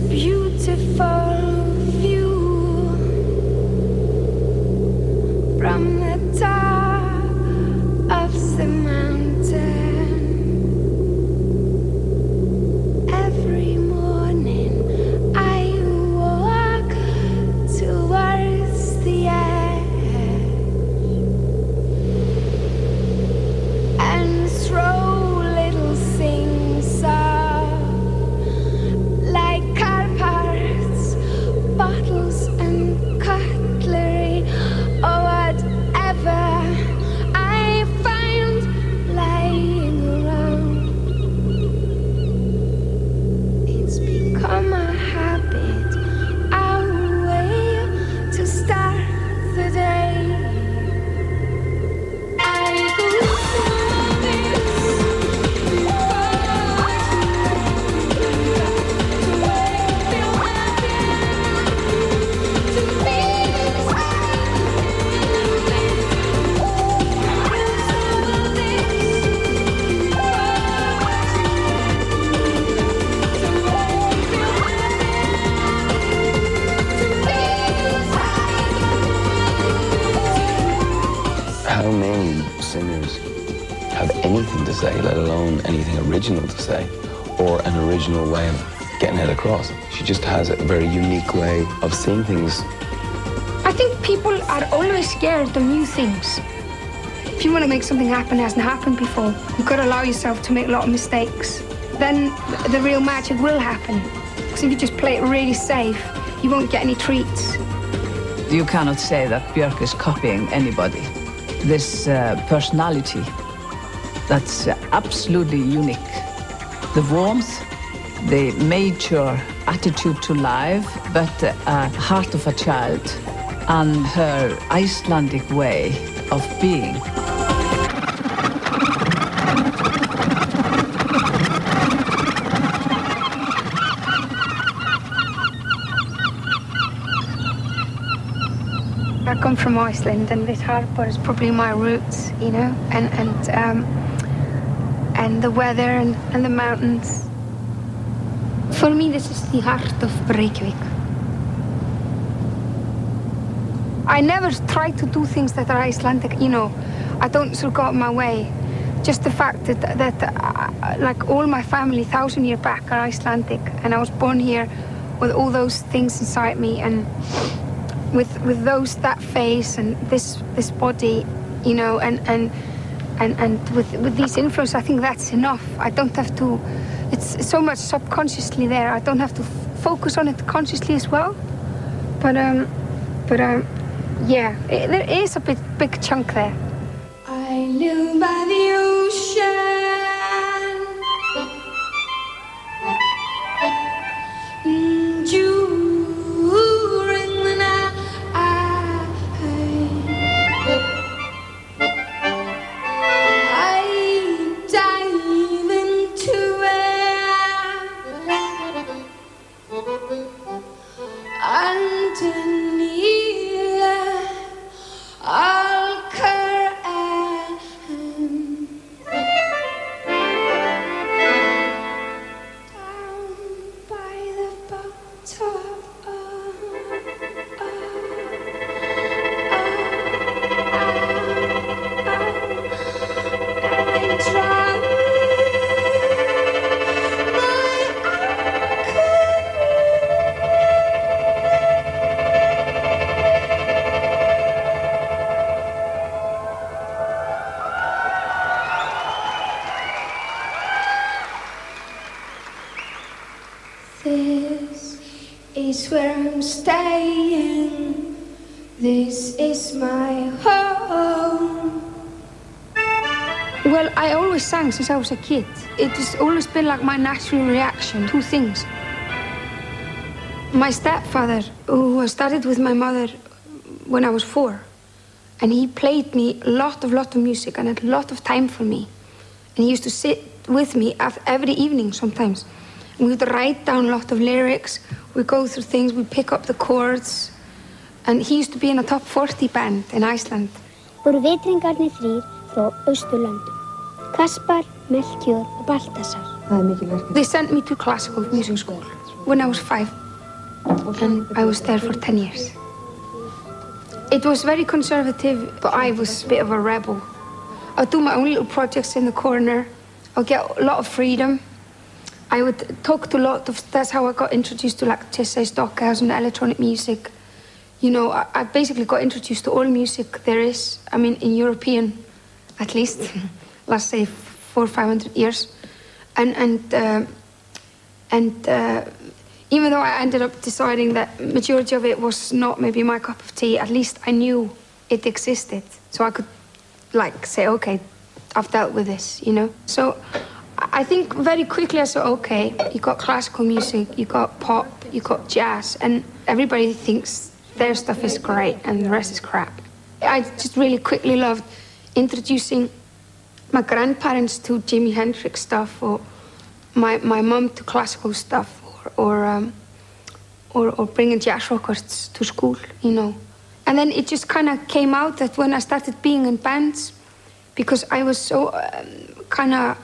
beautiful view from the top of the mountain. Every morning I walk towards the edge and throw little things up like car parts, bottles and cutlery, or whatever I find lying around. It's become a habit, a way to start the day. I go through this How many singers have anything to say, let alone anything original to say, or an original way of getting it across? She just has a very unique way of seeing things. I think people are always scared of new things. If you want to make something happen that hasn't happened before, you've got to allow yourself to make a lot of mistakes. Then the real magic will happen. Because if you just play it really safe, you won't get any treats. You cannot say that Björk is copying anybody. This personality, that's absolutely unique. The warmth, the mature attitude to life, but a heart of a child, and her Icelandic way of being. I come from Iceland, and this harbour is probably my roots, you know, and the weather and the mountains. For me, this is the heart of Reykjavik. I never try to do things that are Icelandic, you know. I don't sort of go out of my way. Just the fact that like all my family 1,000 years back are Icelandic, and I was born here with all those things inside me, and with that face and this body, you know, and with these influences, I think that's enough. I don't have to. It's so much subconsciously there. I don't have to focus on it consciously as well. But yeah, there is a big chunk there. I live by the ocean. During the night, I dive into it. Underneath, I'll curtain. Down by the bottom. This is where I'm staying. This is my home. Well, I always sang since I was a kid. It has always been like my natural reaction to things. My stepfather, who started with my mother when I was 4, and he played me a lot of music and had a lot of time for me. And he used to sit with me every evening sometimes. And we would write down a lot of lyrics. We go through things, we pick up the chords. And he used to be in a top 40 band in Iceland. Voru vitringarnir 3 frá Austurlöndum. Kaspar, Melchior og Baltasar. They sent me to classical music school. when I was 5, and I was there for 10 years. It was very conservative, but I was a bit of a rebel. I would do my own little projects in the corner. I would get a lot of freedom. I would talk to a lot of, that's how I got introduced to like Jesse Stockhausen and electronic music. You know, I basically got introduced to all music there is. I mean, in European, at least, let's say 400 or 500 years. And even though I ended up deciding that majority of it was not maybe my cup of tea, at least I knew it existed. So I could like say, okay, I've dealt with this, you know? So I think very quickly I said, okay, you got classical music, you got pop, you got jazz, and everybody thinks their stuff is great and the rest is crap. I just really quickly loved introducing my grandparents to Jimi Hendrix stuff, or my mom to classical stuff, or bringing jazz records to school, you know. And then it just kind of came out that when I started being in bands, because I was so kind of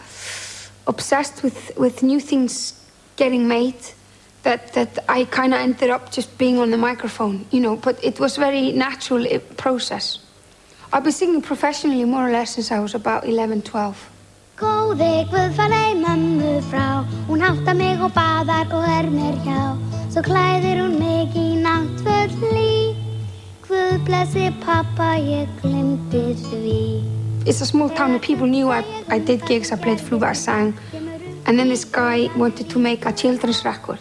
obsessed with new things getting made, that I kind of ended up just being on the microphone, you know. But it was very natural process. I've been singing professionally more or less since I was about 11, 12. Góði Guðfallei mömmu frá, hún háttar mig og baðar og mér hjá. Svo klæðir hún mig í náttföt hlý. Guð blessi pappa, ég glemdi því. It's a small town and people knew I did gigs, I played flute, I sang. And then this guy wanted to make a children's record.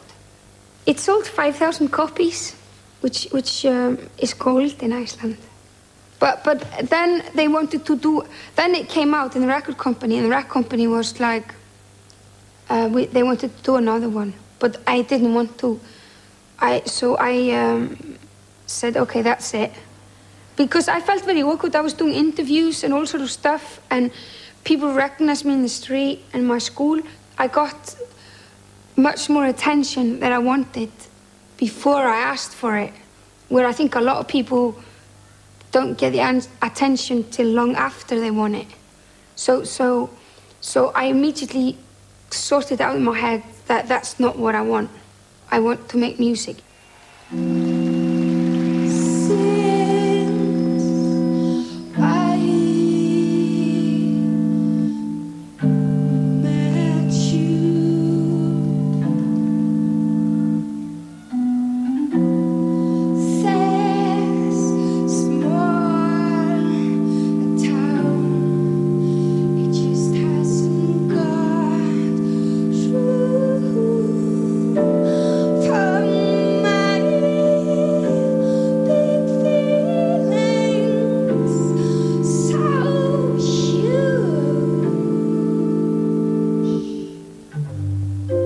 It sold 5,000 copies, which is gold in Iceland. But then they wanted to do, then it came out in the record company, and the record company was like, they wanted to do another one. But I didn't want to. So I said, okay, that's it. Because I felt very awkward. I was doing interviews and all sort of stuff, and people recognized me in the street and my school. I got much more attention than I wanted before I asked for it, where I think a lot of people don't get the attention till long after they want it. So I immediately sorted out in my head that that's not what I want. I want to make music.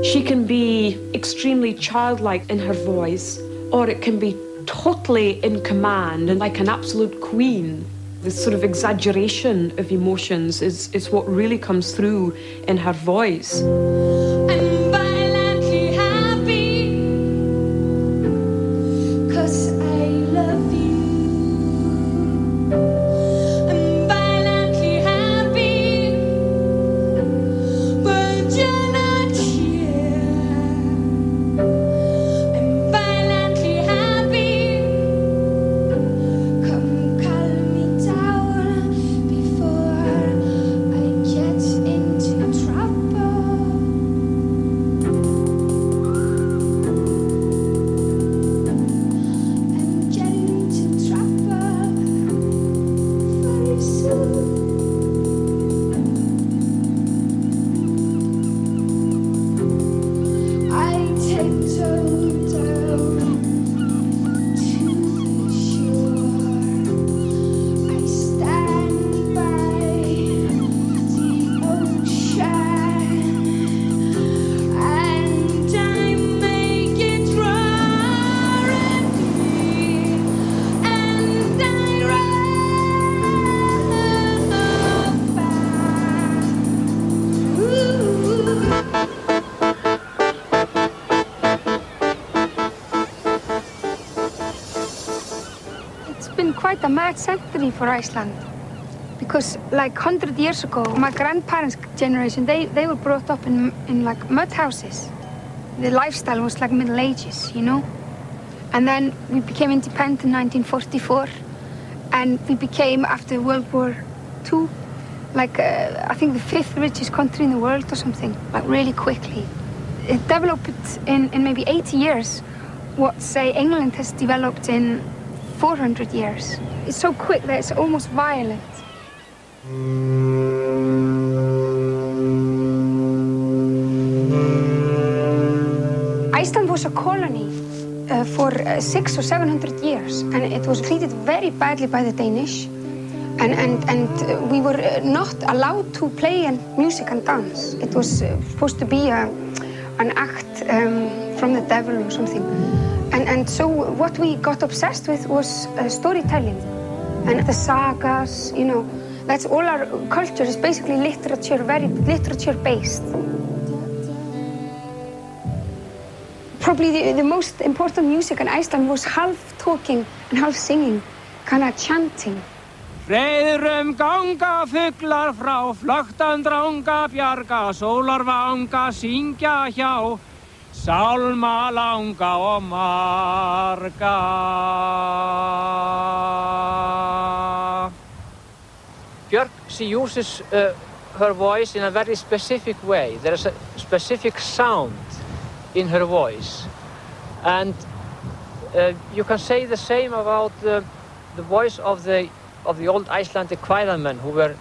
She can be extremely childlike in her voice, or it can be totally in command and like an absolute queen. This sort of exaggeration of emotions is what really comes through in her voice. I'm violently happy 'cause I love you. I'm violently happy, but you're not here. I'm violently happy. Come calm me down before I get into trouble. I'm getting into trouble very soon. I tiptoe down to the shore. I stand by the ocean and I make it roar at me, and I run back. Ooh. It's been quite a mad century for Iceland. Because like 100 years ago, my grandparents' generation, they were brought up in like mud houses. The lifestyle was like Middle Ages, you know? And then we became independent in 1944, and we became, after World War II, like, I think the 5th richest country in the world or something, like really quickly. It developed in maybe 80 years what, say, England has developed in 400 years. It's so quick that it's almost violent. Iceland was a colony for 600 or 700 years, and it was treated very badly by the Danish. And we were not allowed to play music and dance. It was supposed to be an act from the devil or something. And so what we got obsessed with was storytelling and the sagas, you know. That's all our culture is basically literature, very literature-based. Probably the most important music in Iceland was half talking and half singing, kind of chanting. Freyrum ganga fuglar frá, flöktan dranga bjarga, sólarvanga syngja hjá, sálma langa og marga. Björk, she uses her voice in a very specific way. There is a specific sound in her voice. And you can say the same about the voice of the old Icelandic choirmen who were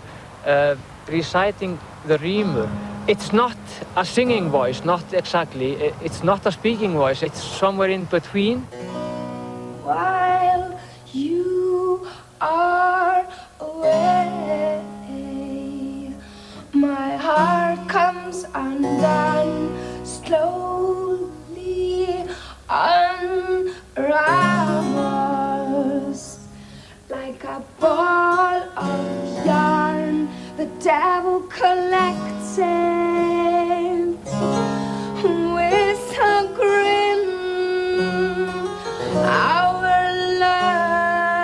reciting the rímur. It's not a singing voice, not exactly. It's not a speaking voice. It's somewhere in between. While you are away, my heart comes undone, slowly unravels. Like a ball of yarn, the devil collects it with a grin. Our love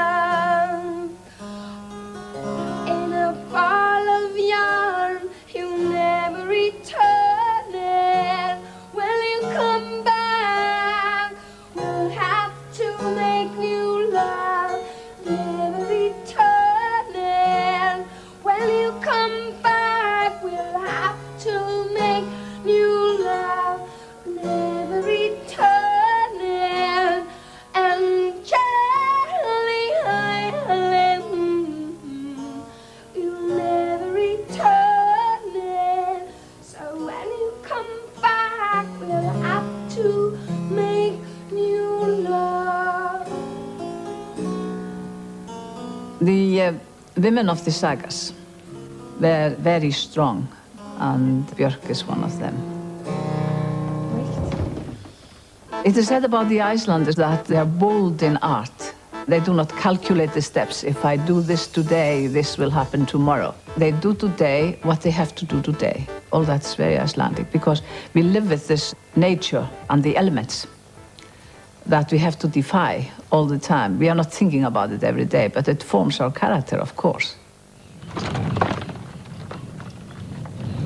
in a ball of yarn, you never return it. Will you come back? We'll have to make new love. Never return it. When you come back, we'll have to make new love. Never return it. And Charlie, you'll never return it. So when you come back, we'll have to make new love. The women of the sagas were very strong, and Björk is one of them. It is said about the Icelanders that they are bold in art. They do not calculate the steps. If I do this today, this will happen tomorrow. They do today what they have to do today. All that's very Icelandic, because we live with this nature and the elements that we have to defy all the time. We are not thinking about it every day, but it forms our character, of course.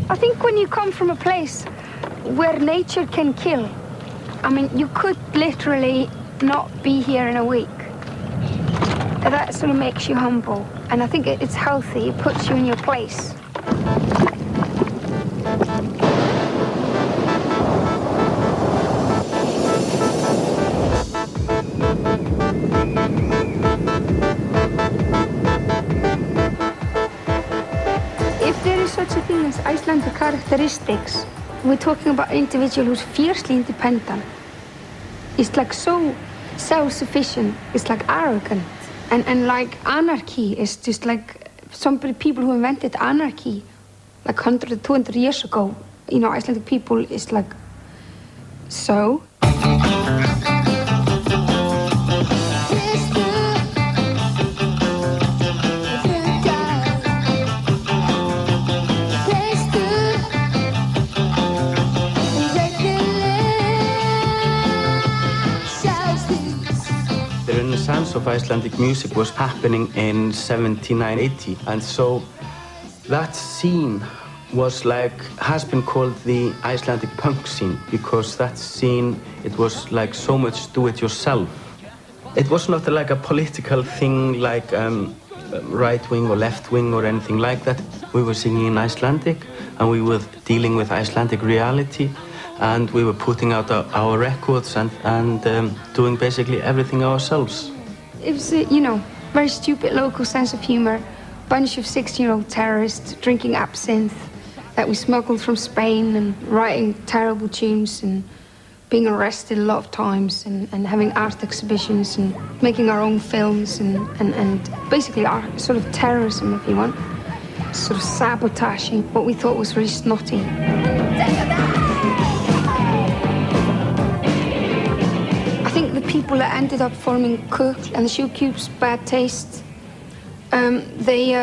I think when you come from a place where nature can kill, I mean, you could literally not be here in a week. That sort of makes you humble, and I think it's healthy. It puts you in your place. Such a thing as Icelandic characteristics. We're talking about an individual who's fiercely independent. It's like so self-sufficient. It's like arrogant. And like anarchy is just like some people who invented anarchy like 100, 200 years ago. You know, Icelandic people is like so. The renaissance of Icelandic music was happening in 1780, and so that scene was like, has been called the Icelandic punk scene, because that scene, it was like so much do-it-yourself. It was not like a political thing like right wing or left wing or anything like that. We were singing in Icelandic and we were dealing with Icelandic reality, and we were putting out our records and doing basically everything ourselves. It was, you know, very stupid local sense of humor. Bunch of 16-year-old terrorists drinking absinthe that we smuggled from Spain and writing terrible tunes and being arrested a lot of times and having art exhibitions and making our own films and basically our sort of terrorism, if you want. Sort of sabotaging what we thought was really snotty. I think the people that ended up forming Cook and the Shoe Cubes, Bad Taste, they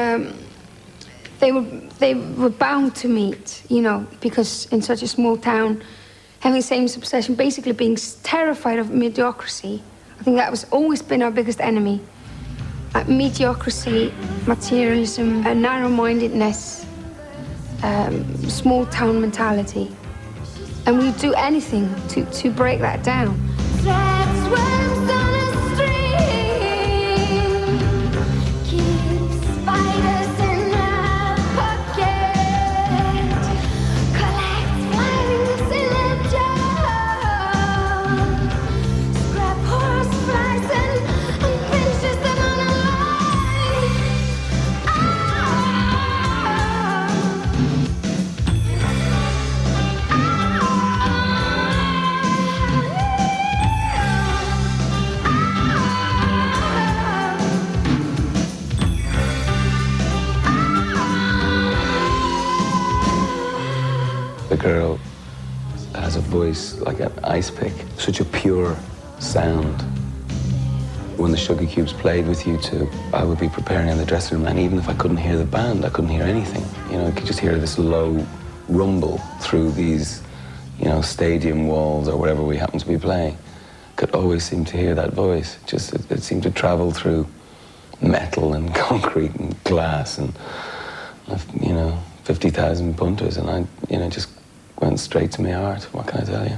were bound to meet, you know, because in such a small town, having the same obsession, basically being terrified of mediocrity. I think that was always been our biggest enemy. Mediocrity, materialism, narrow-mindedness, small town mentality. And we'd do anything to break that down. The girl has a voice like an ice pick, such a pure sound. When the Sugar Cubes played with you two, I would be preparing in the dressing room, and even if I couldn't hear the band, I couldn't hear anything. You know, I could just hear this low rumble through these, you know, stadium walls or whatever we happened to be playing. Could always seem to hear that voice. Just it seemed to travel through metal and concrete and glass and, you know, 50,000 punters, and I, you know, just went straight to my heart. What can I tell you?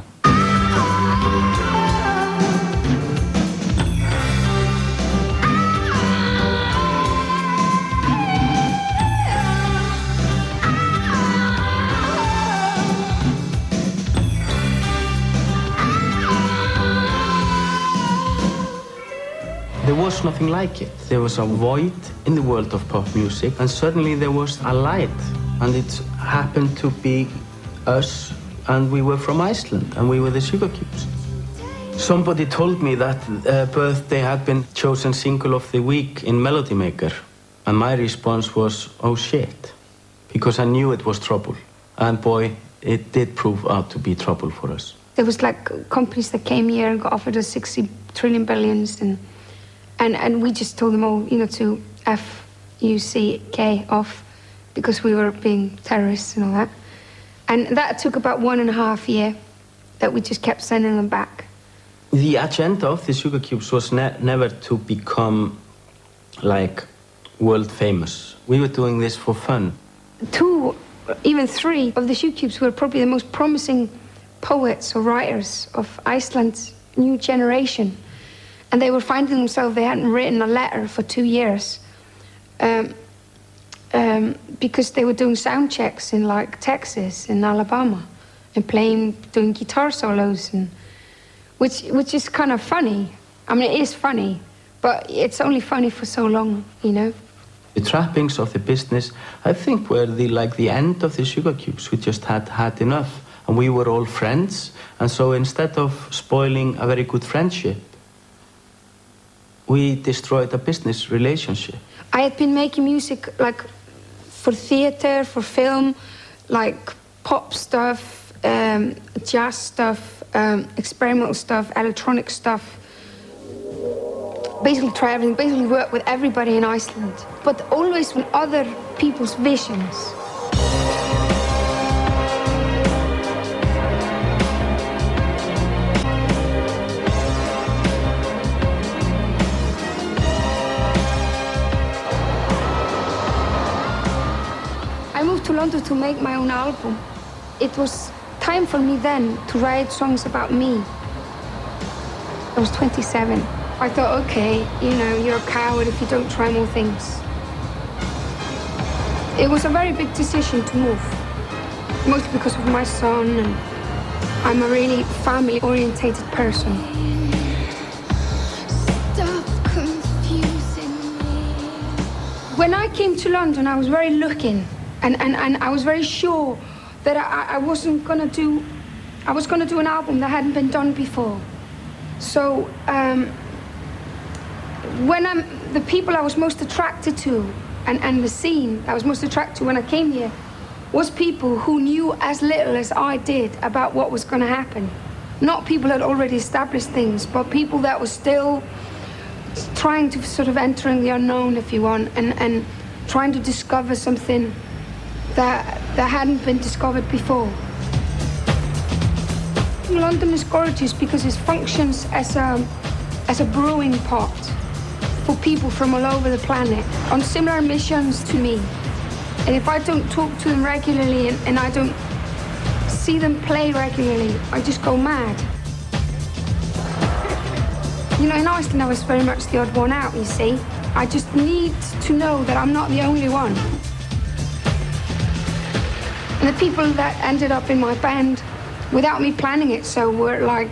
There was nothing like it. There was a void in the world of pop music, and suddenly there was a light, and it happened to be us, and we were from Iceland, and we were the Sugar Cubes. Somebody told me that Birthday had been chosen single of the week in Melody Maker, and my response was, oh shit, because I knew it was trouble. And boy, it did prove out to be trouble for us. There was like companies that came here and got offered us 60 trillion billions, and we just told them all, you know, to F-U-C-K off, because we were being terrorists and all that. And that took about 1.5 years that we just kept sending them back. The agenda of the Sugar Cubes was never to become, like, world famous. We were doing this for fun. 2, even 3 of the Sugar Cubes were probably the most promising poets or writers of Iceland's new generation. And they were finding themselves, they hadn't written a letter for 2 years. Because they were doing sound checks in like Texas and Alabama and doing guitar solos, and which is kind of funny. I mean, it is funny, but it's only funny for so long, you know. The trappings of the business, I think, were the end of the Sugar Cubes. We just had enough, and we were all friends, and so instead of spoiling a very good friendship, we destroyed a business relationship. I had been making music like for theater, for film, like pop stuff, jazz stuff, experimental stuff, electronic stuff. Basically try everything, basically work with everybody in Iceland, but always with other people's visions. I moved to London to make my own album. It was time for me then to write songs about me. I was 27. I thought, okay, you know, you're a coward if you don't try more things. It was a very big decision to move, mostly because of my son, and I'm a really family-orientated person. Stop confusing me. When I came to London, I was very looking, and I was very sure that I was gonna do an album that hadn't been done before. So the people I was most attracted to, and the scene I was most attracted to when I came here, was people who knew as little as I did about what was going to happen. Not people that had already established things, but people that were still trying to sort of entering the unknown, if you want, and trying to discover something that hadn't been discovered before. London is gorgeous because it functions as a brewing pot for people from all over the planet on similar missions to me. And if I don't talk to them regularly and I don't see them play regularly, I just go mad. You know, in Iceland I was very much the odd one out, you see. I just need to know that I'm not the only one. And the people that ended up in my band without me planning it so were like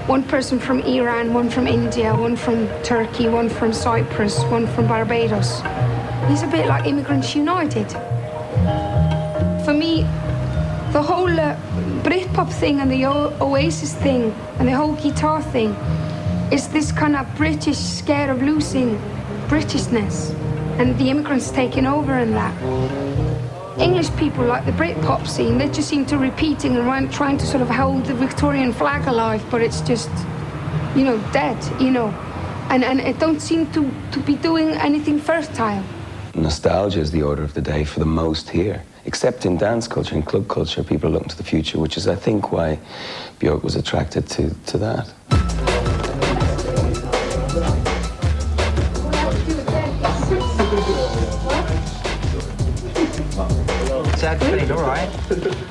one person from Iran, one from India, one from Turkey, one from Cyprus, one from Barbados. It's a bit like Immigrants United. For me, the whole Britpop thing and the Oasis thing and the whole guitar thing is this kind of British scare of losing Britishness and the immigrants taking over and that. English people like the Britpop scene, they just seem to repeating and trying to sort of hold the Victorian flag alive, but it's just, you know, dead, you know. And it don't seem to be doing anything fertile. Nostalgia is the order of the day for the most here. Except in dance culture and club culture, people are looking to the future, which is, I think, why Björk was attracted to that. Sad feeling, all right?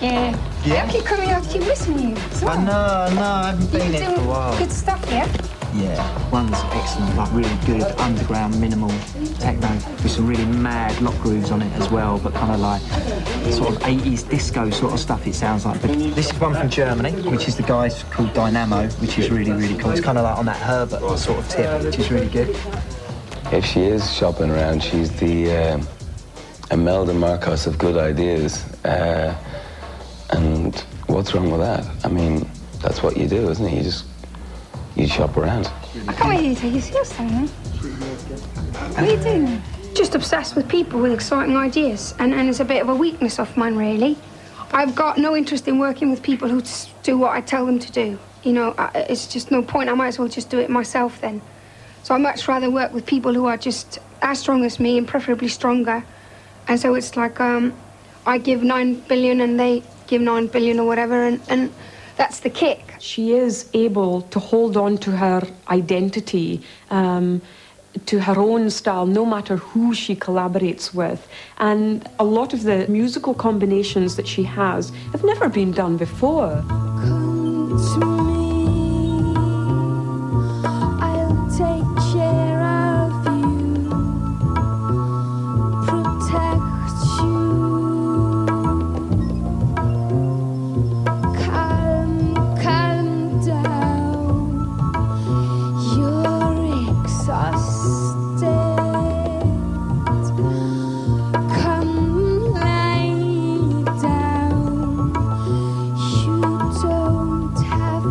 Yeah. Yeah? I keep coming up to you, missing you. I know, I haven't been here for a while. Good stuff, yeah? Yeah, one's excellent, like really good underground minimal techno with some really mad lock grooves on it as well, but kind of like sort of 80s disco sort of stuff it sounds like. But this is one from Germany, which is the guy's called Dynamo, which is really, really cool. It's kind of like on that Herbert sort of tip, which is really good. If she is shopping around, she's the Imelda Marcos of good ideas. And what's wrong with that? I mean, that's what you do, isn't it? You shop around. I can't wait to take you seriously, man. What are you doing? Just obsessed with people with exciting ideas, and it's a bit of a weakness of mine, really. I've got no interest in working with people who do what I tell them to do. You know, it's just no point. I might as well just do it myself then. So I'd much rather work with people who are just as strong as me and preferably stronger. And so it's like I give 9 billion and they give 9 billion or whatever, and that's the kick. She is able to hold on to her identity, to her own style, no matter who she collaborates with. And a lot of the musical combinations that she has have never been done before. Come to me, I'll take care of you, protect you. Calm down, you're exhausted. Come lie down, you don't have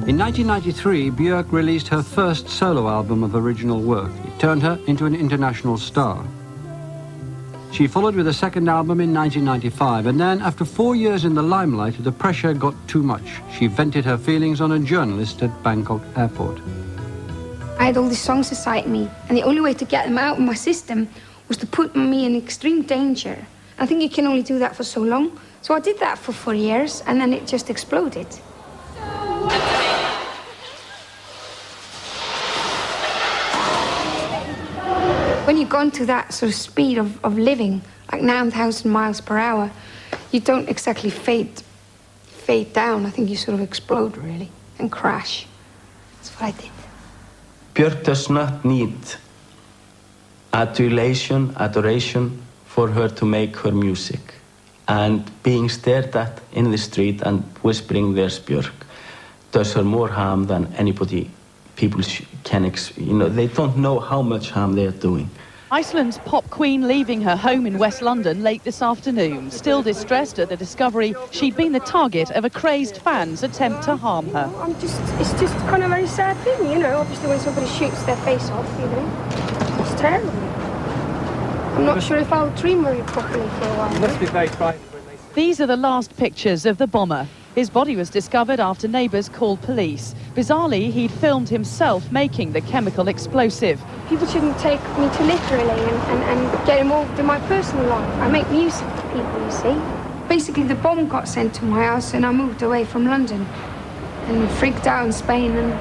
In 1993, Björk released her first solo album of original work. It turned her into an international star. She followed with a second album in 1995, and then, after 4 years in the limelight, the pressure got too much. She vented her feelings on a journalist at Bangkok airport. I had all these songs inside me, and the only way to get them out of my system was to put me in extreme danger. I think you can only do that for so long. So I did that for 4 years, and then it just exploded. When you've gone to that sort of speed of living, like 9,000 miles per hour, you don't exactly fade down. I think you sort of explode, really, and crash. That's what I did. Björk does not need adoration for her to make her music. And being stared at in the street and whispering, "There's Björk," does her more harm than anybody. People can, they don't know how much harm they are doing. Iceland's pop queen leaving her home in West London late this afternoon, still distressed at the discovery she'd been the target of a crazed fan's attempt to harm her. It's just kind of a very sad thing, you know, obviously when somebody shoots their face off, you know. It's terrible. I'm not sure if I'll dream very properly for a while. You must be very frightened when they say... These are the last pictures of the bomber. His body was discovered after neighbours called police. Bizarrely, he'd filmed himself making the chemical explosive. People shouldn't take me too literally and get involved in my personal life. I make music for people, you see. Basically, the bomb got sent to my house and I moved away from London and freaked out in Spain. And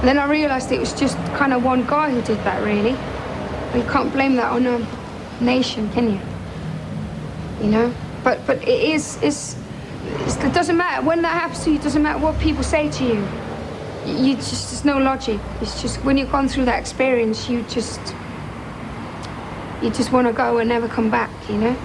then I realised it was just kind of one guy who did that, really. You can't blame that on a nation, can you? You know? But it doesn't matter. When that happens to you, it doesn't matter what people say to you. There's no logic. It's just when you've gone through that experience, you just want to go and never come back, you know?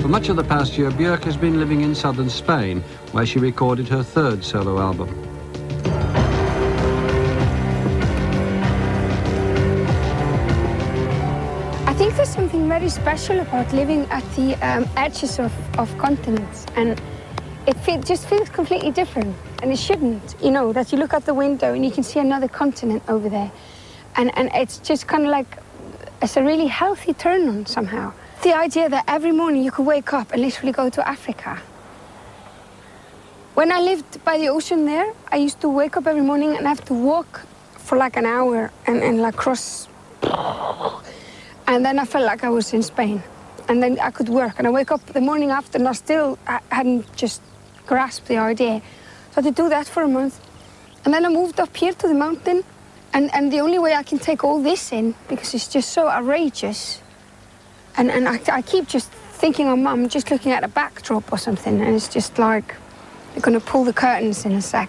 For much of the past year, Björk has been living in southern Spain, where she recorded her third solo album. I think there's something very special about living at the edges of continents, and it just feels completely different, and it shouldn't, you know, that you look out the window and you can see another continent over there, and it's just kind of like, it's a really healthy turn on somehow. The idea that every morning you could wake up and literally go to Africa. When I lived by the ocean there, I used to wake up every morning and have to walk for like an hour and like cross. And then I felt like I was in Spain. And then I could work. And I wake up the morning after and I hadn't just grasped the idea. So I had to do that for a month. And then I moved up here to the mountain. And the only way I can take all this in, because it's just so outrageous, and I keep just thinking, I'm just looking at a backdrop or something, and it's just like, they're going to pull the curtains in a sec.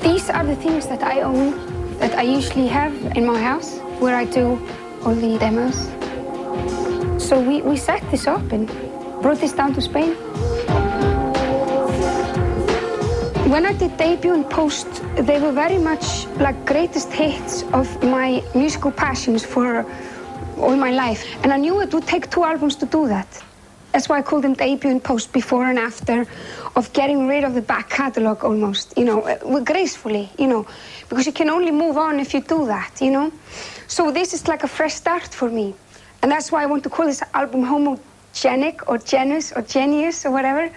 These are the things that I own, that I usually have in my house, where I do all the demos. So we set this up and brought this down to Spain. When I did debut and post, they were very much like greatest hits of my musical passions for all my life. And I knew it would take 2 albums to do that. That's why I called them debut and post, before and after, of getting rid of the back catalogue almost, you know, gracefully, you know, because you can only move on if you do that, you know. So this is like a fresh start for me. And that's why I want to call this album Homogenic or Genus or Genius or whatever.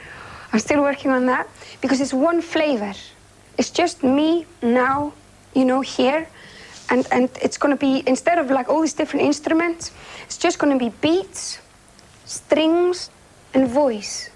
I'm still working on that, because it's one flavor. It's just me now, you know, here. And it's going to be, instead of like all these different instruments, it's just going to be beats, strings, and voice.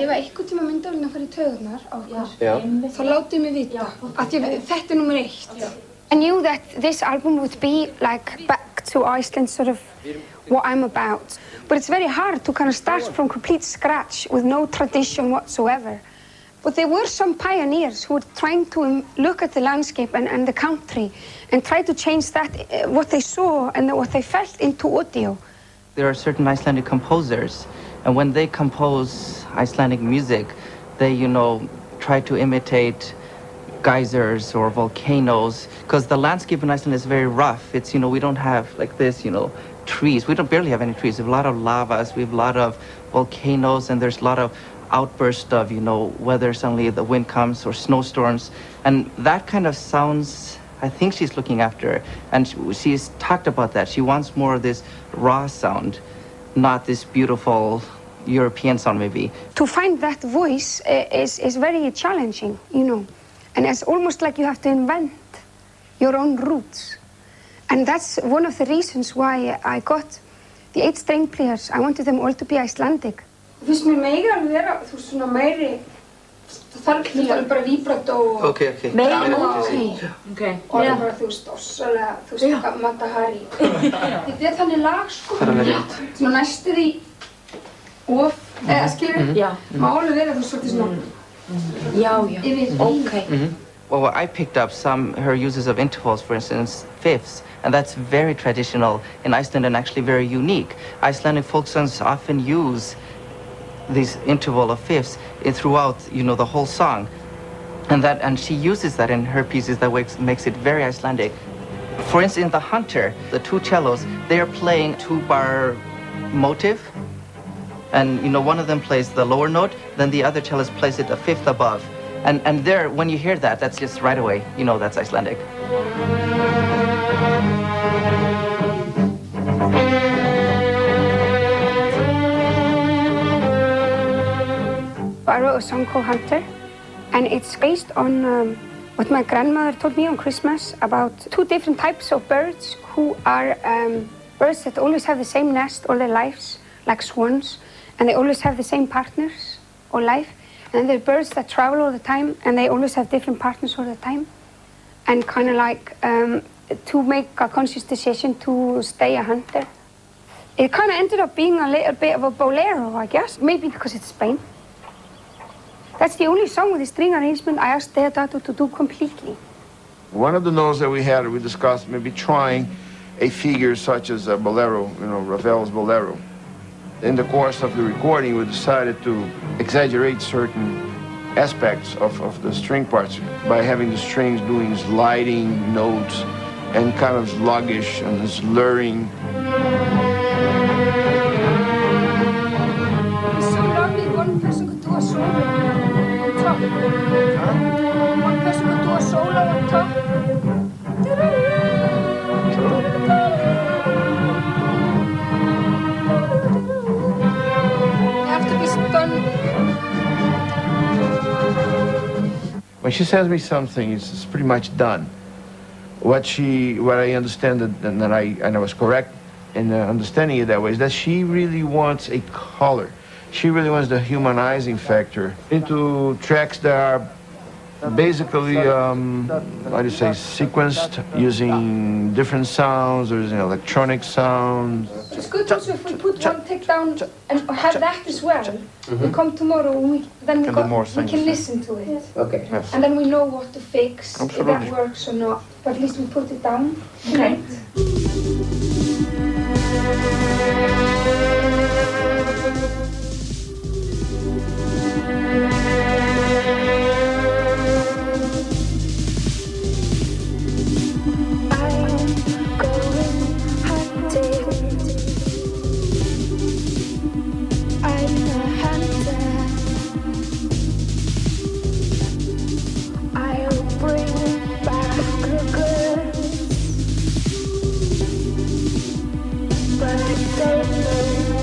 ef eitthvað tíma myndavélina fara í taugarnar á okkur, þá látið mig vita, af því að þetta nummer 1. I knew that this album would be like back to Iceland, sort of what I'm about. But it's very hard to kind of start from complete scratch with no tradition whatsoever. But there were some pioneers who were trying to look at the landscape and the country and try to change that, what they saw and what they felt into audio. There are certain Icelandic composers, and when they compose Icelandic music, they, you know, try to imitate geysers or volcanoes, because the landscape in Iceland is very rough. It's, you know, we don't have like this, you know, trees. We don't barely have any trees. We have a lot of lavas, we have a lot of volcanoes, and there's a lot of outbursts of, you know, whether suddenly the wind comes or snowstorms. And that kind of sounds, I think she's looking after, and she's talked about that. She wants more of this raw sound, not this beautiful European sound maybe. To find that voice is very challenging, you know. And it's almost like you have to invent your own roots. And that's one of the reasons why I got the 8 string players. I wanted them all to be Icelandic. Þú veist, mér meira alveg vera, þú veist, svona meiri, það þarf alveg bara vibrato og... Okay. Meira, ok. Og það bara, þú veist, ossalega, þú veist, Mata Hari. Þetta er þannig lag, sko. Svona næstu því of, eða skilur, má alveg vera, þú veist, svolítið svona... Okay. Well, I picked up her uses of intervals, for instance, fifths, and that's very traditional in Iceland and actually very unique. Icelandic folk songs often use these interval of fifths throughout, you know, the whole song, and she uses that in her pieces that makes it very Icelandic. For instance, in The Hunter, the 2 cellos, they are playing 2-bar motive. And, you know, one of them plays the lower note, then the other cellist plays it a 5th above. And there, when you hear that, that's just right away, you know that's Icelandic. I wrote a song called Hunter, and it's based on what my grandmother told me on Christmas about 2 different types of birds who are birds that always have the same nest all their lives, like swans. And they always have the same partners all life. And there are birds that travel all the time, and they always have different partners all the time. And kind of like to make a conscious decision to stay a hunter. It kind of ended up being a little bit of a bolero, I guess. Maybe because it's Spain. That's the only song with the string arrangement I asked Deodato to do completely. One of the notes that we had, we discussed maybe trying a figure such as a bolero, you know, Ravel's bolero. In the course of the recording, we decided to exaggerate certain aspects of the string parts by having the strings doing sliding notes and kind of sluggish and slurring. It's so lovely, one person could do a solo on top. One person could do a solo on top. When she sends me something, it's pretty much done. What I understand, and I was correct in understanding it that way, is that she really wants a color. She really wants the humanizing factor into tracks that are basically, how do you say, sequenced using different sounds or using electronic sounds. It's good also if we put one take down and have that as well. We come tomorrow and then we can listen to it. Okay. Yes. And then we know what to fix, Absolutely. if that works or not. But at least we put it down. Okay. But I don't know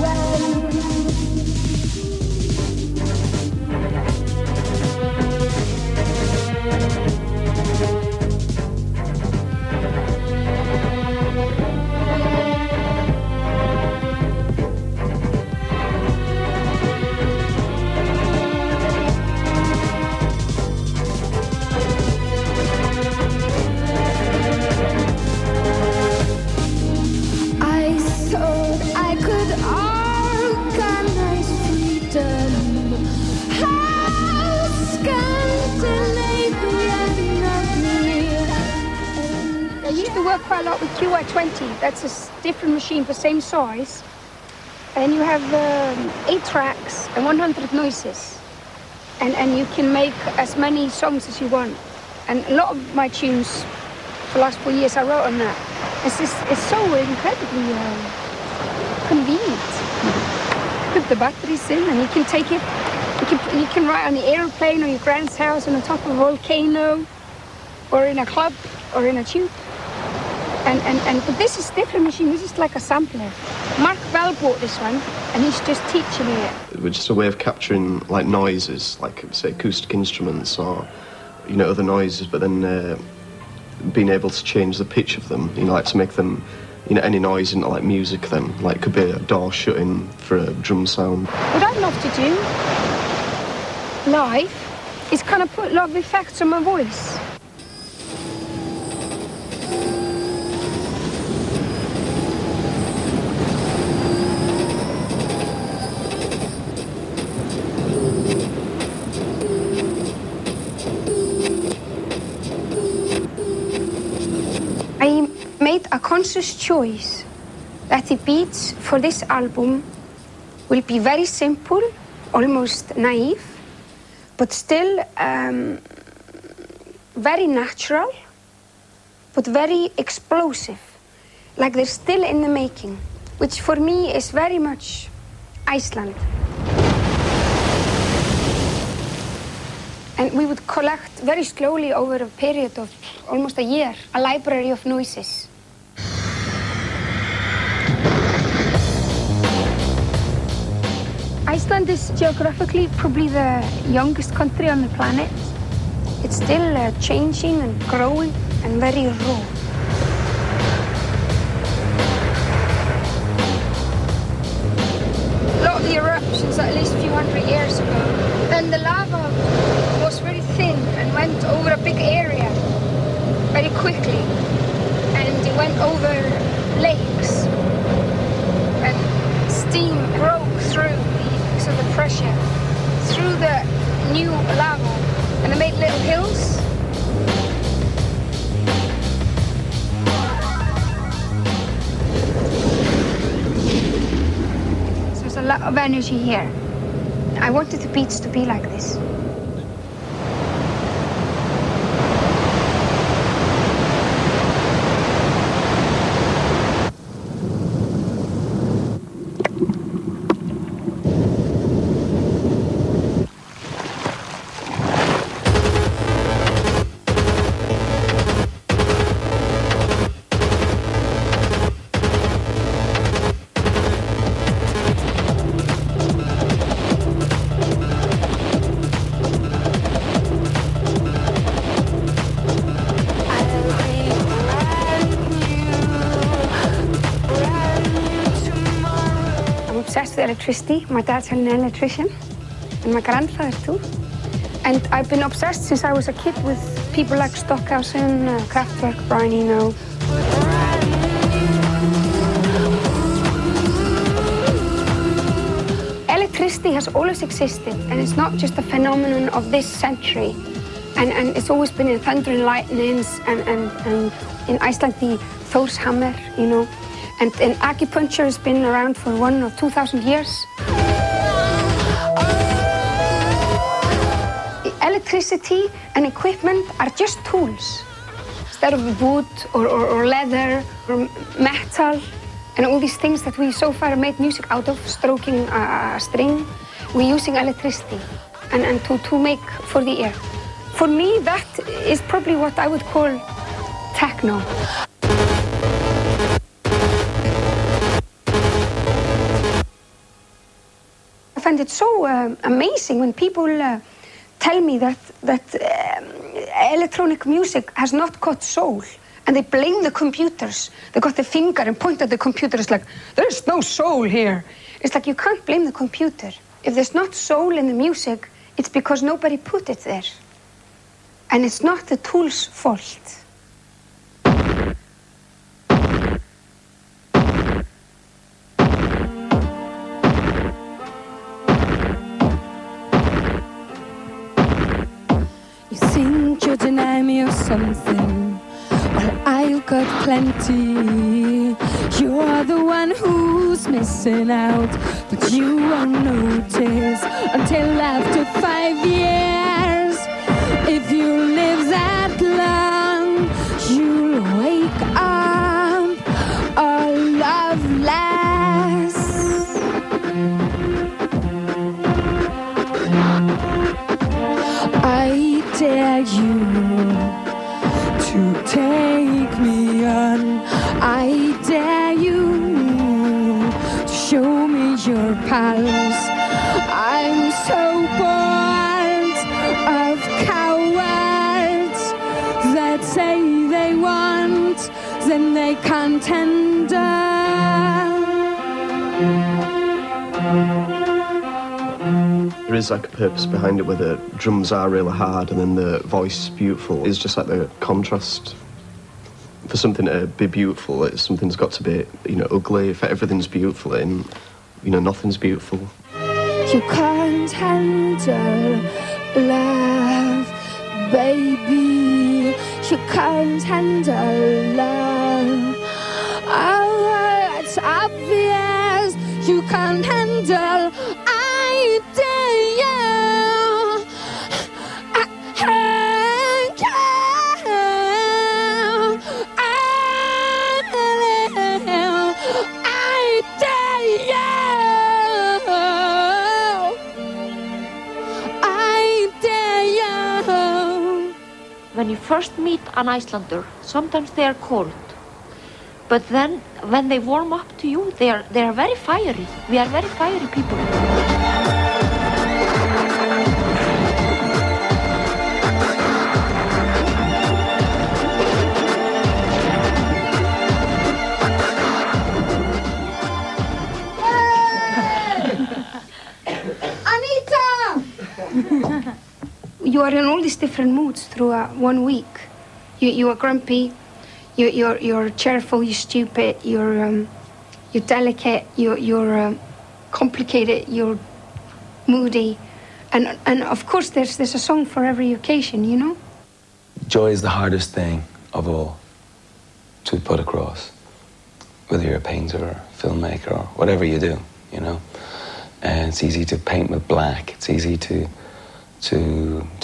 work quite a lot with QI20. That's a different machine, but same size. And you have 8 tracks and 100 noises. And you can make as many songs as you want. And a lot of my tunes for the last 4 years I wrote on that. It's so incredibly convenient. Put the batteries in and you can take it. You can write on the airplane or your grand's house on the top of a volcano, or in a club or in a tube. But this is a different machine. This is like a sampler. Mark Bell bought this one, and he's just teaching me it. It was just a way of capturing like noises, like say acoustic instruments or other noises, but then being able to change the pitch of them, like to make them any noise into like music. Then like it could be a door shutting for a drum sound. What I'd love to do live is kind of put a lot of effects on my voice. I made a conscious choice that the beats for this album will be very simple, almost naive, but still very natural, but very explosive, like they're still in the making, which for me is very much Iceland. And we would collect very slowly over a period of almost a year, a library of noises. Iceland is geographically probably the youngest country on the planet. It's still changing and growing and very raw. A lot of the eruptions at least a few hundred years ago, then the lava was very thin and went over a big area very quickly. And it went over lakes. And steam broke through because of the pressure, through the new lava. And they made little hills. So there's a lot of energy here. I wanted the beats to be like this. Electricity. My dad's an electrician, and my grandfather too. And I've been obsessed since I was a kid with people like Stockhausen, Kraftwerk, Brian Eno. Electricity has always existed, and it's not just a phenomenon of this century. And it's always been in thunder and lightnings, and in Iceland the Thorshammer, And acupuncture has been around for 1,000 or 2,000 years. Electricity and equipment are just tools. Instead of wood or leather or metal and all these things that we so far made music out of, stroking a string, we're using electricity and to make for the ear. For me, that is probably what I would call techno. I find it so amazing when people tell me that electronic music has not got soul, and they blame the computers. They got the finger and point at the computer. It's like, there's no soul here. It's like, you can't blame the computer. If there's not soul in the music, it's because nobody put it there. And it's not the tool's fault. You think you deny me or something. Well, I've got plenty. You're the one who's missing out, but you won't notice until after 5 years. If you live that long, you'll wake up all loveless. I dare you to take me on. I dare you to show me your pulse. I'm so bored of cowards that say they want, then they can't tender. There is like a purpose behind it where the drums are really hard and then the voice is beautiful. It's just like the contrast. For something to be beautiful, something's got to be, ugly. If everything's beautiful, then, nothing's beautiful. You can't handle love, baby. You can't handle love. Oh, it's obvious you can't handle. I dare you. When you first meet an Icelander, sometimes they are cold. But then, when they warm up to you, they are very fiery. We are very fiery people. Anita! You are in all these different moods through 1 week. You are grumpy, you're cheerful, you're stupid, you're delicate, you're complicated, you're moody, and of course there's a song for every occasion, Joy is the hardest thing of all to put across, whether you're a painter or a filmmaker or whatever you do, And it's easy to paint with black. It's easy to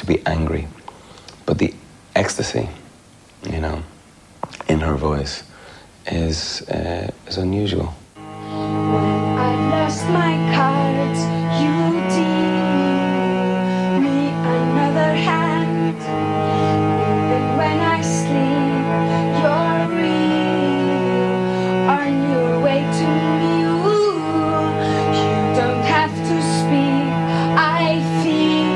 be angry, but the ecstasy, in her voice is unusual. I've lost my cards, you deal me another hand. Even when I sleep, you're real, on your way to me. You don't have to speak, I feel.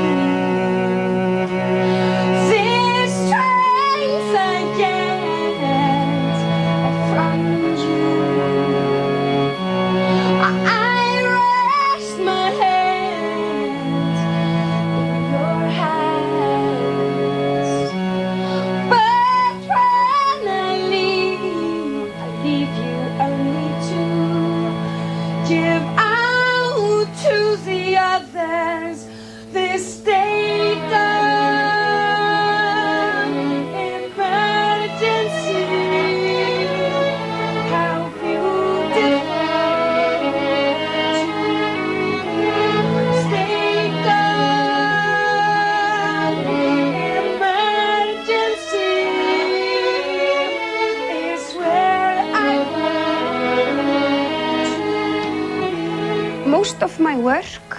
Most of my work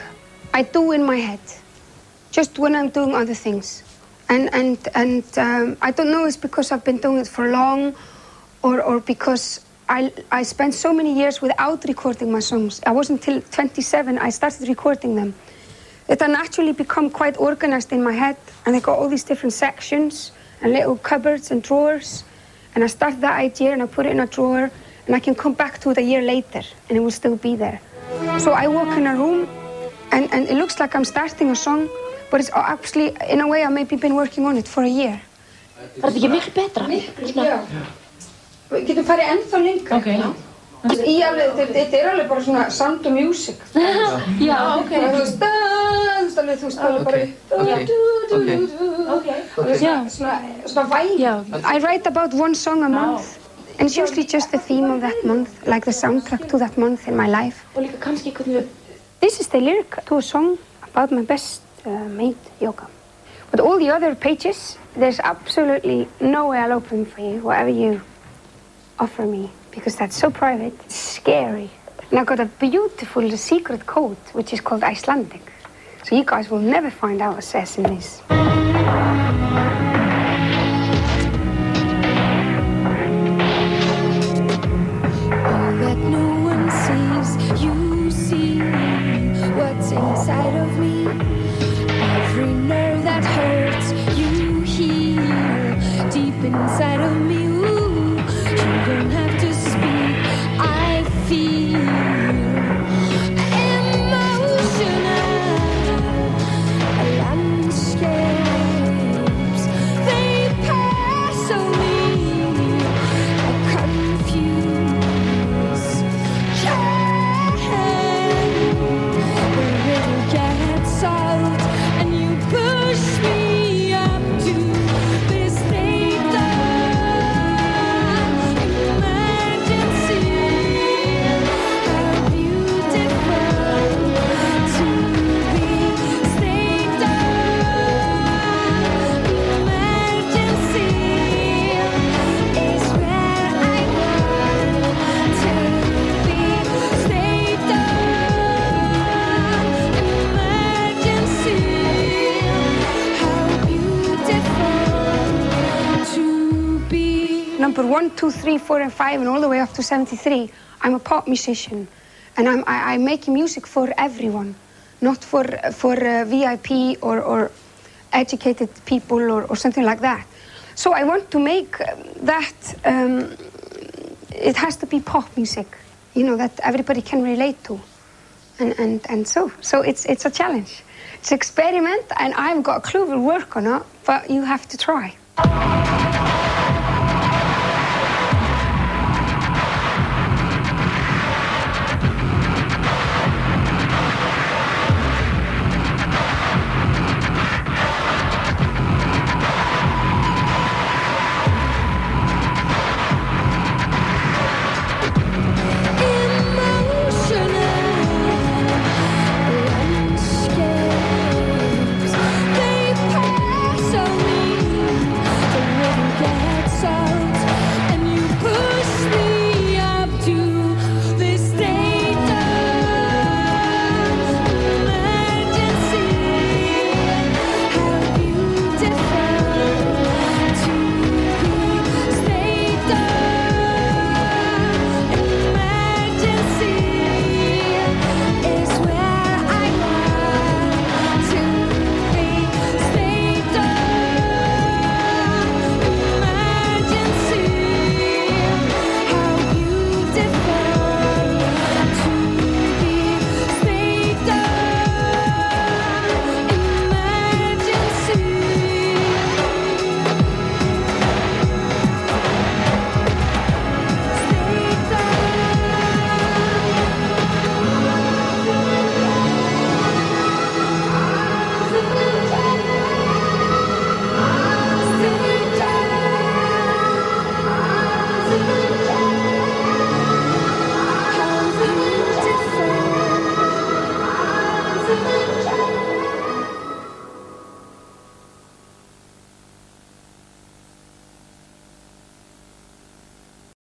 I do in my head, just when I'm doing other things. And I don't know, it's because I've been doing it for long or because I spent so many years without recording my songs. I wasn't until 27 I started recording them. That I naturally become quite organized in my head, and I got all these different sections and little cupboards and drawers. And I start that idea and I put it in a drawer, and I can come back to it a year later and it will still be there. So I walk in a room and it looks like I'm starting a song, but it's actually, in a way, I've maybe been working on it for a year. Var þetta ekki miklu betra? Já. Við getum farið ennþá lengra. Okay. Þetta alveg bara svona sound of music. Já, ok. Þú veist, alveg, þú spila bara I write about one song a month. And it's usually just the theme of that month, like the soundtrack to that month in my life. This is the lyric to a song about my best mate, Yoga. But all the other pages, there's absolutely no way I'll open for you, whatever you offer me, because that's so private, it's scary. And I've got a beautiful secret code, which is called Icelandic. So you guys will never find out what it says in this. Inside of me, every nerve that hurts, you heal deep inside of me. Ooh, you don't have to speak. I feel emotional landscapes. They pass on me, confused. Gets out and you push me up to this state of emergency. How beautiful to be state of emergency is where I want to be. State of Number 1, 2, 3, 4, and 5, and all the way up to 73. I'm a pop musician, and I'm making music for everyone, not for VIP or educated people or something like that. So I want to make that. It has to be pop music, you know, that everybody can relate to, and so it's a challenge. It's an experiment, and I haven't got a clue. We'll work on it, but you have to try.